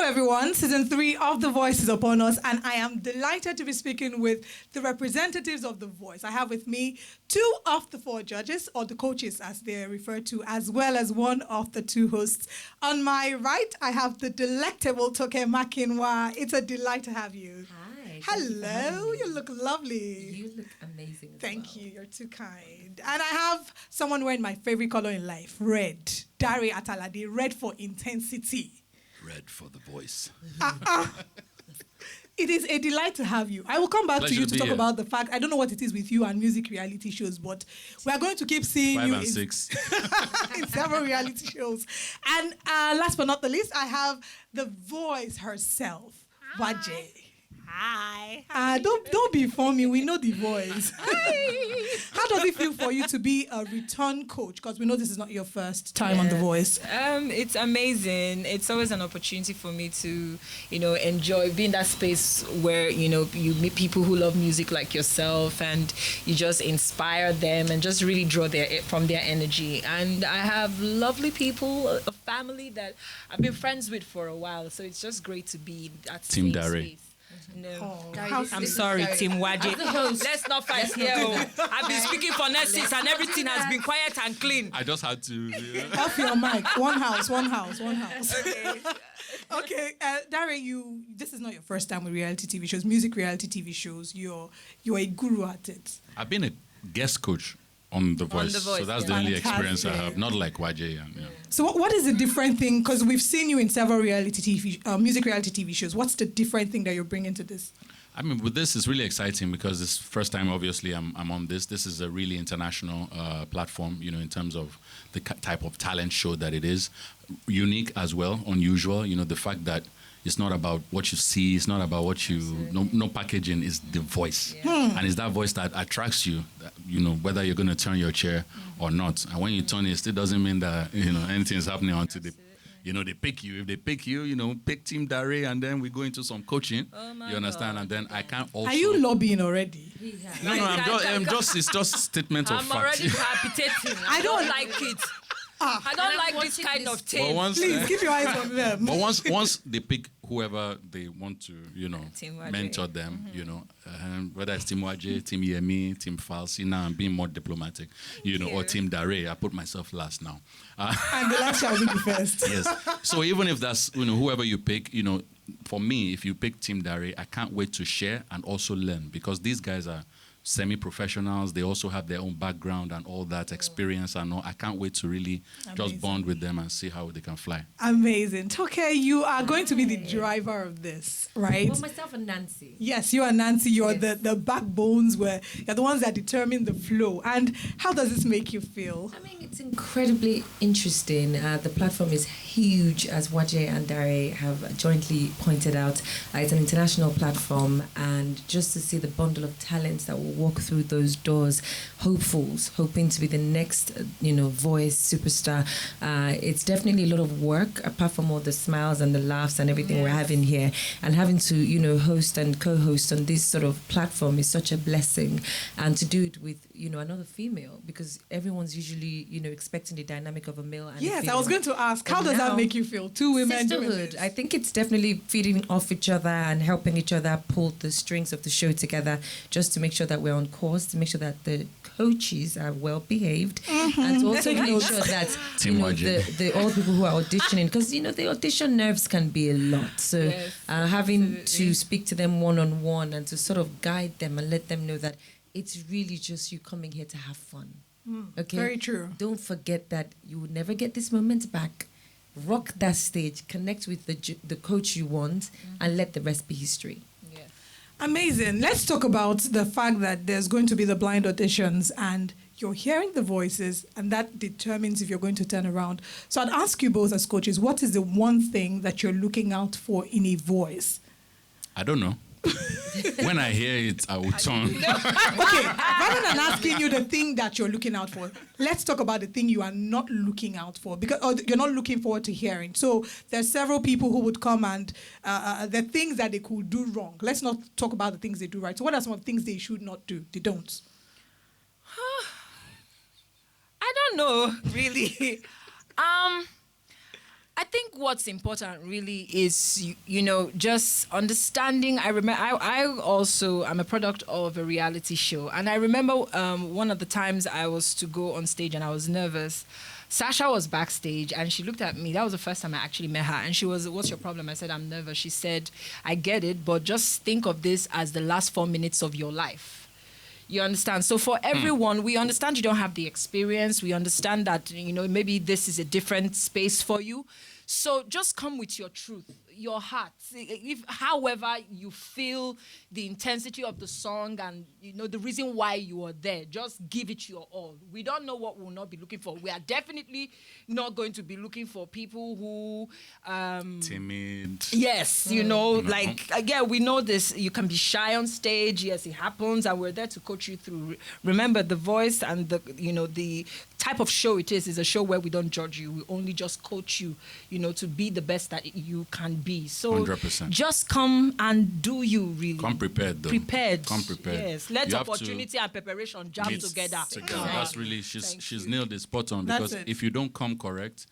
Everyone, season 3 of The Voice is upon us, and I am delighted to be speaking with the representatives of The Voice. I have with me 2 of the 4 judges, or the coaches as they're referred to, as well as 1 of the 2 hosts. On my right, I have the delectable Toke Makinwa. It's a delight to have you. Hi. Hello, you look lovely. You look amazing as Thank you, you're too kind. And I have someone wearing my favorite color in life, red. Darey Atalade, red for intensity. Red for The Voice. It is a delight to have you. I will come back Pleasure to you to talk here. about the fact, I don't know what it is with you and music reality shows, but we are going to keep seeing 5 you and 6. in several reality shows. And last but not the least, I have the voice herself, Waje. Hi. Don't be funny. We know the voice. How does it feel for you to be a return coach? Because we know this is not your first time on The Voice. It's amazing. It's always an opportunity for me to, enjoy being that space where, you meet people who love music like yourself and you just inspire them and just really draw from their energy. And I have lovely people, a family that I've been friends with for a while. So it's just great to be at Team safe Darey. space. No. I'm sorry, Team Waje. Let's not fight here. I've been speaking for nurses and everything has been quiet and clean. I just had to. Off your mic. One house. Okay. Okay, Darey, this is not your first time with reality TV shows, music reality TV shows. You're a guru at it. I've been a guest coach on The Voice, so that's the only experience I have. Not like Waje. So what is the different thing? Because we've seen you in several music reality TV shows. What's the different thing that you're bringing to this? I mean, with this, it's really exciting because it's first time, obviously, I'm on this. This is a really international platform, in terms of the type of talent show that it is. Unique as well, unusual. The fact that it's not about what you see. It's not about what you... No packaging. It's the voice. Yeah. And it's that voice that attracts you, whether you're going to turn your chair or not. And when you turn it still doesn't mean that, anything is happening until they pick you. If they pick you, pick Team Darey, and then we go into some coaching. You understand? God. And then I can't also... Are you lobbying already? No, it's just statement of fact. I'm already palpitating. I don't like it. I don't like this kind of thing. Please keep your eyes on them. But once they pick whoever they want to, mentor them, whether it's Team Waje, Team Yemi, Team Falz, now I'm being more diplomatic, or Team Darey. I put myself last now. And the last shall be the first. Yes. So even if that's, whoever you pick, for me, if you pick Team Darey, I can't wait to share and also learn because these guys are semi-professionals. They also have their own background and all that experience and all. I can't wait to really just bond with them and see how they can fly. Amazing. Toke, you are going to be the driver of this, right? Well, myself and Nancy. Yes, you and Nancy, you're the backbones where you're the ones that determine the flow. And how does this make you feel? I mean, it's incredibly interesting. The platform is huge, as Waje and Darey have jointly pointed out. It's an international platform, and just to see the bundle of talents that will walk through those doors, hopefuls, hoping to be the next, voice superstar. It's definitely a lot of work, apart from all the smiles and the laughs and everything we're having here. And having to, host and co-host on this sort of platform is such a blessing. And to do it with, another female, because everyone's usually, expecting the dynamic of a male and a female. I was going to ask, how does that make you feel? 2 women doing this? I think it's definitely feeding off each other and helping each other pull the strings of the show together, just to make sure that we're on course, to make sure that the coaches are well behaved, and to also make sure that the all people who are auditioning, because the audition nerves can be a lot. So having to speak to them one-on-one and to sort of guide them and let them know that it's really just you coming here to have fun. Okay, very true. Don't forget that you will never get this moment back. Rock that stage, connect with the coach you want, and let the rest be history. Amazing. Let's talk about the fact that there's going to be the blind auditions and you're hearing the voices, and that determines if you're going to turn around. So I'd ask you both as coaches, what is the one thing that you're looking out for in a voice? I don't know. When I hear it, I will turn. Okay, rather than asking you the thing that you're looking out for, let's talk about the thing you are not looking out for, because or you're not looking forward to hearing. So there's several people who would come and the things that they could do wrong. Let's not talk about the things they do right. So what are some of the things they should not do? They don't. I don't know, really. I think what's important really is, just understanding. I remember, I'm a product of a reality show. And I remember one of the times I was to go on stage and I was nervous. Sasha was backstage and she looked at me. That was the first time I actually met her. And she was, "What's your problem?" I said, "I'm nervous." She said, "I get it, but just think of this as the last 4 minutes of your life." You understand? So for everyone, we understand you don't have the experience. We understand that, maybe this is a different space for you. So just come with your truth, your heart. If, however you feel the intensity of the song and, the reason why you are there, just give it your all. We don't know what we'll not be looking for. We are definitely not going to be looking for people who... timid. Yes, again, we know this. You can be shy on stage. Yes, it happens. And we're there to coach you through. Remember, The Voice and the type of show it is a show where we don't judge you. We only just coach you, to be the best that you can be. So 100%. Just come and do you, really. Come prepared, though. Come prepared. Yes, let opportunity and preparation jam together. That's really, she's nailed it spot on, because if you don't come correct,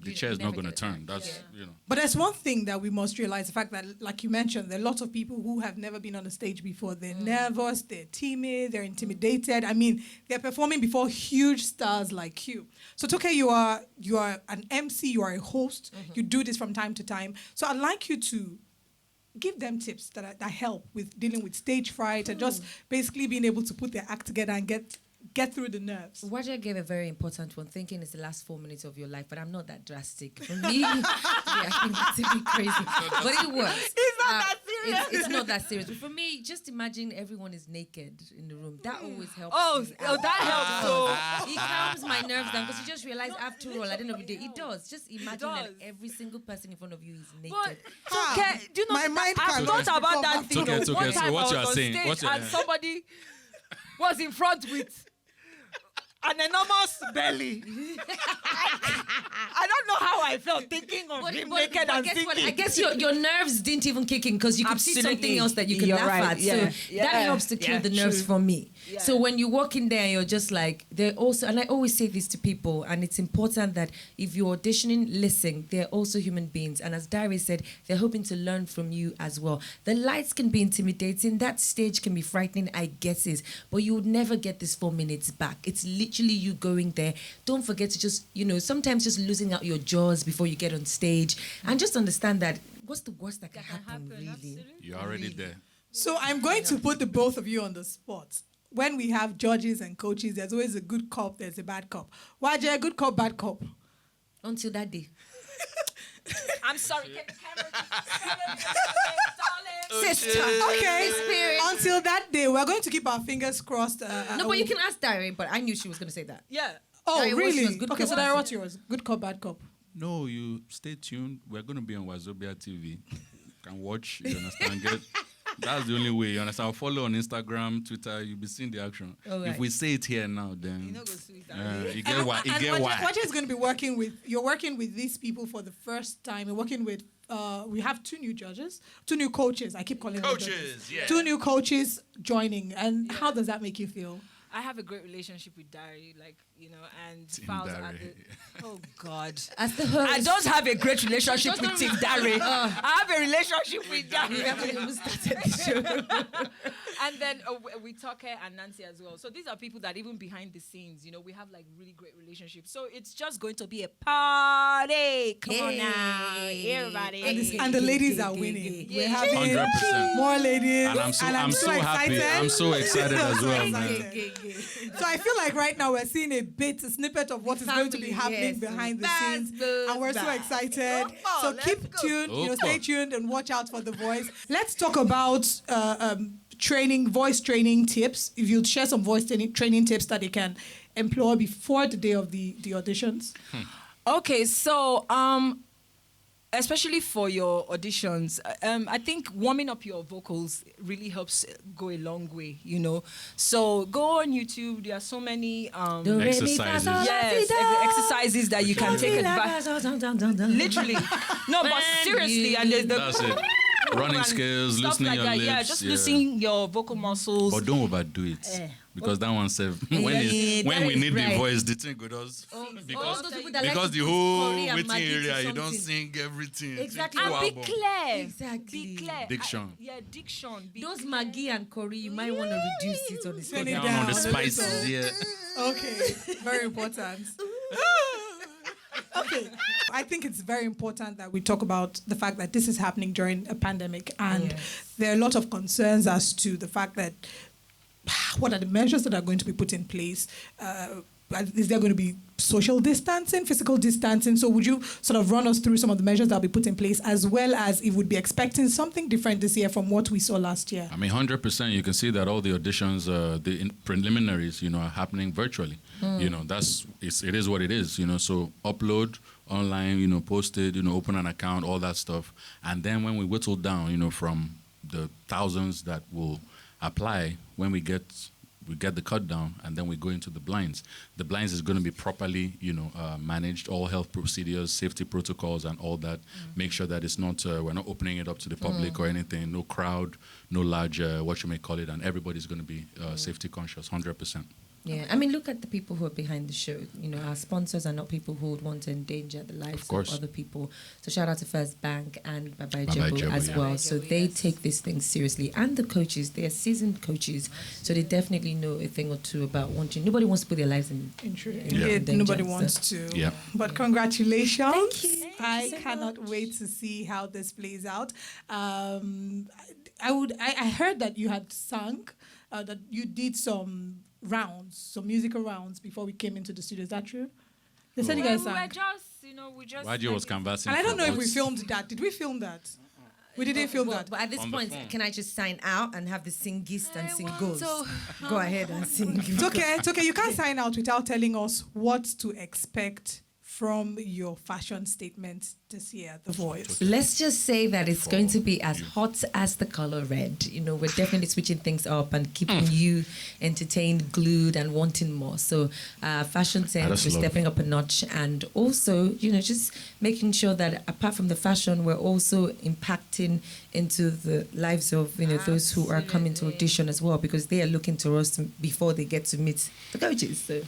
the chair is not going to turn. That's, But there's one thing that we must realize, the fact that, like you mentioned, there are lots of people who have never been on a stage before. They're nervous, they're timid, they're intimidated. I mean, they're performing before huge stars like you. So Toke, you are an MC, you are a host, you do this from time to time. So I'd like you to give them tips that help with dealing with stage fright and just basically being able to put their act together and get through the nerves. Waje gave a very important one. Thinking it's the last 4 minutes of your life, but I'm not that drastic. For me, I think it's a bit crazy, but it works. It's not that serious. It's not that serious. But for me, just imagine everyone is naked in the room. That always helps. Me That helps. It calms my nerves down, because you just realize after all, at the end of the day, it does. Just imagine that every single person in front of you is naked. But do you know? My mind I've thought about that thing. Okay, One so time what I you was are on saying- stage what you- and somebody was in front with an enormous belly. I don't know how I felt thinking of him naked and guess what? thinking. I guess your nerves didn't even kick in, because you could see Absolutely. something else that you can You're laugh right. at. Yeah. So that helps to kill the nerves true. for me. Yeah. So when you walk in there, you're just like, they're also, and I always say this to people, and it's important that if you're auditioning, listen, they're also human beings. And as Darey said, they're hoping to learn from you as well. The lights can be intimidating. That stage can be frightening, I guess it. But you would never get this 4 minutes back. It's literally you going there. Don't forget to just, sometimes just losing out your jaws before you get on stage, and just understand that what's the worst that can happen, really? Absolutely. You're already there. So I'm going to put the both of you on the spot. When we have judges and coaches, there's always a good cop, there's a bad cop. Waje, good cop, bad cop? Until that day. I'm sorry. Can the camera Sister. Okay. Until that day, we're going to keep our fingers crossed. No, but you can ask Darey, but I knew she was going to say that. Yeah. Oh, Darey, what's really? yours? Good Okay, cop, so bad Darey, cop. what's yours? Good cop, bad cop? No, you stay tuned. We're going to be on Wazobia TV. You can watch, you understand? That's the only way, you understand? Follow on Instagram, Twitter, you'll be seeing the action. Right. If we say it here now, then No go sweet. you get why. You get why. Waje is going to be you're working with these people for the first time. You're working with, we have 2 new judges, 2 new coaches. I keep calling them judges. yeah. 2 new coaches joining. And how does that make you feel? I have a great relationship with Darey, and Team Falz. Darey. Oh God. As the host. I don't have a great relationship with Team Darey. I have a relationship with We Darey. haven't even started the show. And then we Toke and Nancy as well. So these are people that even behind the scenes, we have like really great relationships. So it's just going to be a party. Come on now, everybody. And the ladies are winning. Yeah. We're having 100%. more ladies. And I'm so happy. excited. I'm so excited as well, I'm so man. excited. So I feel like right now we're seeing a snippet of what is going to be happening Yes. behind the Buzz, scenes. buzz, And we're so buzz. excited. Come on, So let's keep go. tuned, stay Okay. tuned and watch out for The Voice. Let's talk about voice training tips. If you'd share some voice training tips that they can employ before the day of the auditions. Okay, so especially for your auditions, I think warming up your vocals really helps go a long way, you know. So go on YouTube. There are so many exercises. yes, exercises that you can take advantage. Literally, no, but seriously, and there's That's it. Running scales, stuff loosening like your that. lips. Yeah, just loosening your vocal muscles. But don't overdo it. Because that one says when we need the voice, the thing goes because the whole waiting area, you don't sing everything. Exactly. And be clear. Exactly. Be clear. Diction. Diction. Be Those clear. Maggie and Corey, you might want to reduce it on the Turn scale. it Down down. on the spices, yeah. Okay, very important. Okay, I think it's very important that we talk about the fact that this is happening during a pandemic, and there are a lot of concerns as to the fact that what are the measures that are going to be put in place. Is there going to be social distancing, physical distancing? So would you sort of run us through some of the measures that will be put in place, as well as if we'd be expecting something different this year from what we saw last year? I mean, 100%. You can see that all the auditions, the preliminaries, you know, are happening virtually. You know, it is what it is. You know, so upload online, you know, post it, you know, open an account, all that stuff, and then when we whittle down, you know, from the thousands that will apply, when we get the cut down, and then we go into the blinds. The blinds is going to be properly, you know, managed, all health procedures, safety protocols, and all that. Make sure that it's not, we're not opening it up to the public or anything. No crowd, no large, what you may call it, and everybody's going to be safety conscious, 100%. Yeah, I mean, look at the people who are behind the show. You know, our sponsors are not people who would want to endanger the lives of other people. So shout out to First Bank and Bye Jebo as well. So they take this thing seriously. And the coaches, they are seasoned coaches. So they definitely know a thing or two about wanting. Nobody wants to put their lives in danger. Nobody wants to. Yeah. But congratulations. Thank you. I cannot wait to see how this plays out. I heard that you had sung, that you did some musical rounds before we came into the studio. Is that true? They said you guys sang. We just Waje was canvassing. And I don't know if we for filmed that. Did we film that? We didn't film that. But at this On the point, phone. can I just sign out and have the singist and sing goes? Go ahead and sing. It's okay. You can't sign out without telling us what to expect from your fashion statement this year at The Voice. Let's just say that it's going to be as hot as the color red. You know, we're definitely switching things up and keeping you entertained, glued, and wanting more. So, fashion sense, we're stepping up a notch, and also, you know, just making sure that apart from the fashion, we're also impacting into the lives of, you know, those who are coming to audition as well, because they are looking to us before they get to meet the coaches. So,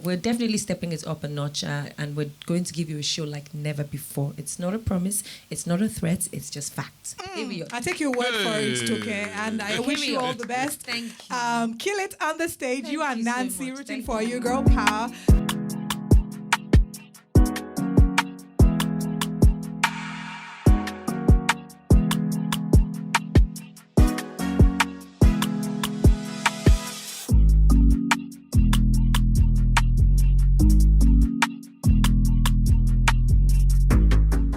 we're definitely stepping it up a notch, and we're going to give you a show like never before. It's not a promise, it's not a threat, it's just facts. I take your word for it, Toke, and I wish you all the best. Thank you. Kill it on the stage. Thank you and you so Nancy much. rooting Thank for you. you, girl power.